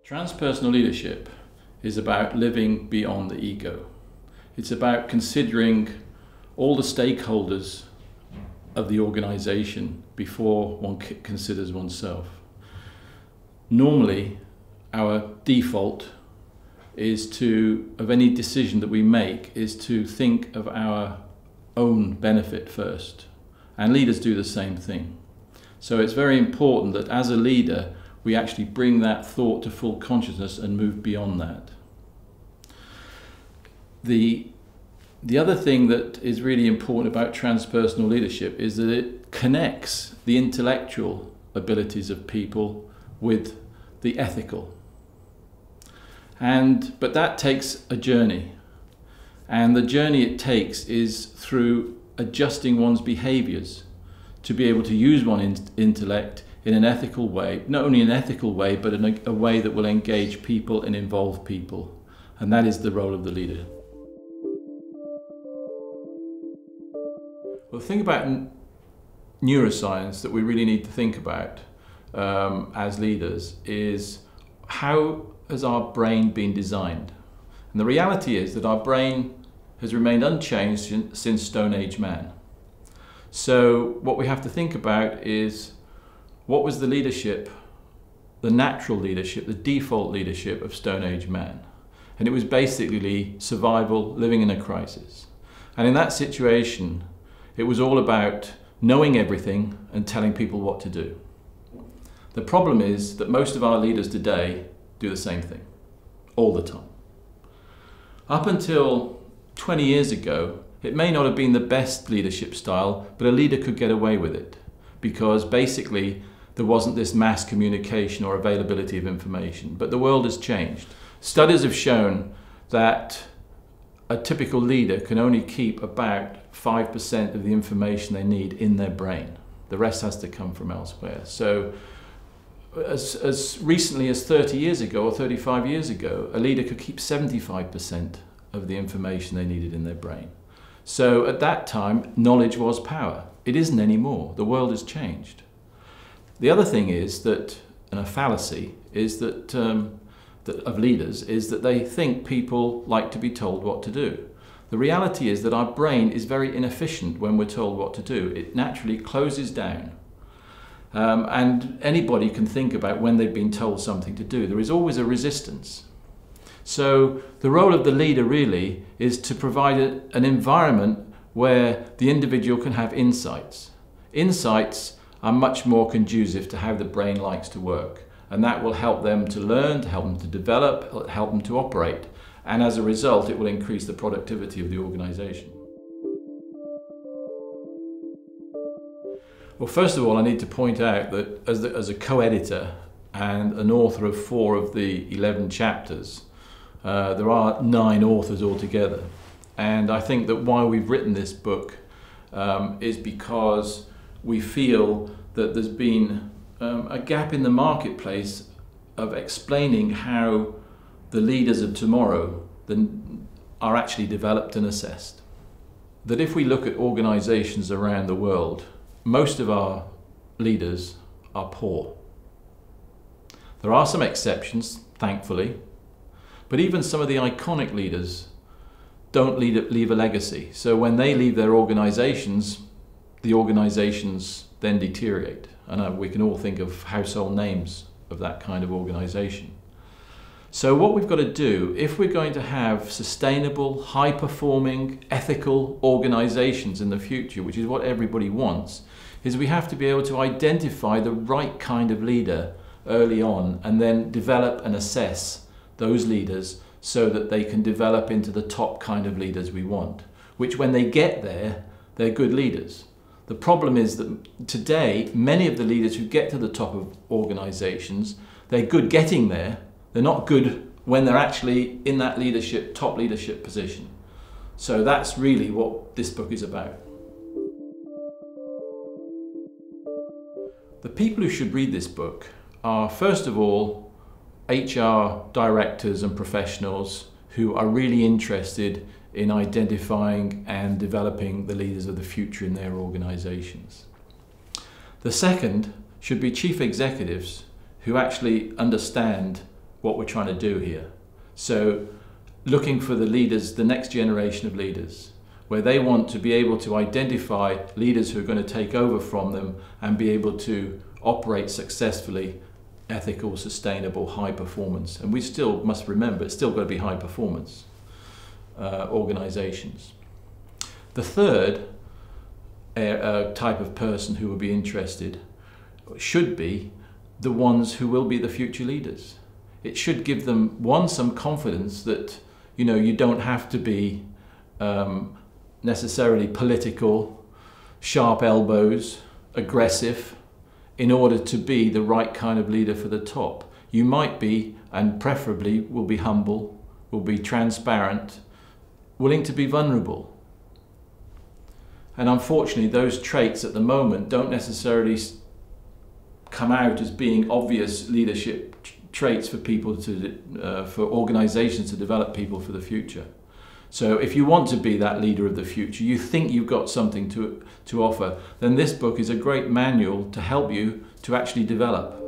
Transpersonal leadership is about living beyond the ego. It's about considering all the stakeholders of the organization before one considers oneself. Normally, our default is of any decision that we make, is to think of our own benefit first. And leaders do the same thing. So it's very important that as a leader, we actually bring that thought to full consciousness and move beyond that. The other thing that is really important about transpersonal leadership is that it connects the intellectual abilities of people with the ethical. But that takes a journey. And the journey it takes is through adjusting one's behaviours to be able to use one's intellect in an ethical way, not only an ethical way, but in a way that will engage people and involve people. And that is the role of the leader. Well, the thing about neuroscience that we really need to think about as leaders is how has our brain been designed? And the reality is that our brain has remained unchanged since Stone Age man. So what we have to think about is what was the leadership, the natural leadership, the default leadership of Stone Age man? And it was basically survival, living in a crisis. And in that situation, it was all about knowing everything and telling people what to do. The problem is that most of our leaders today do the same thing, all the time. Up until 20 years ago, it may not have been the best leadership style, but a leader could get away with it because basically there wasn't this mass communication or availability of information. But the world has changed. Studies have shown that a typical leader can only keep about 5% of the information they need in their brain. The rest has to come from elsewhere. So as recently as 30 years ago or 35 years ago, a leader could keep 75% of the information they needed in their brain. So at that time, knowledge was power. It isn't anymore. The world has changed. The other thing is that, and a fallacy, is that, of leaders, is that they think people like to be told what to do. The reality is that our brain is very inefficient when we're told what to do. It naturally closes down. And anybody can think about when they've been told something to do. There is always a resistance. So the role of the leader really is to provide an environment where the individual can have insights. Insights are much more conducive to how the brain likes to work. And that will help them to learn, to help them to develop, help them to operate. And as a result, it will increase the productivity of the organization. Well, first of all, I need to point out that as a co-editor and an author of 4 of the 11 chapters, there are 9 authors altogether. And I think that why we've written this book is because we feel that there's been a gap in the marketplace of explaining how the leaders of tomorrow are actually developed and assessed. That if we look at organizations around the world, most of our leaders are poor. There are some exceptions, thankfully, but even some of the iconic leaders don't leave a legacy. So when they leave their organizations, the organizations then deteriorate. And we can all think of household names of that kind of organization. So what we've got to do, if we're going to have sustainable, high-performing, ethical organizations in the future, which is what everybody wants, is we have to be able to identify the right kind of leader early on and then develop and assess those leaders so that they can develop into the top kind of leaders we want, which when they get there, they're good leaders. The problem is that today, many of the leaders who get to the top of organizations, they're good getting there. They're not good when they're actually in that leadership, top leadership position. So that's really what this book is about. The people who should read this book are, first of all, HR directors and professionals who are really interested in identifying and developing the leaders of the future in their organizations. The second should be chief executives who actually understand what we're trying to do here. So looking for the leaders, the next generation of leaders, where they want to be able to identify leaders who are going to take over from them and be able to operate successfully, ethical, sustainable, high performance. And we still must remember, it's still got to be high performance organizations. The third type of person who will be interested should be the ones who will be the future leaders. It should give them, one, some confidence that, you know, you don't have to be necessarily political, sharp elbows, aggressive, in order to be the right kind of leader for the top. You might be, and preferably will be humble, will be transparent, willing to be vulnerable. And unfortunately, those traits at the moment don't necessarily come out as being obvious leadership traits for people to, for organizations to develop people for the future. So if you want to be that leader of the future, you think you've got something to offer, then this book is a great manual to help you to actually develop.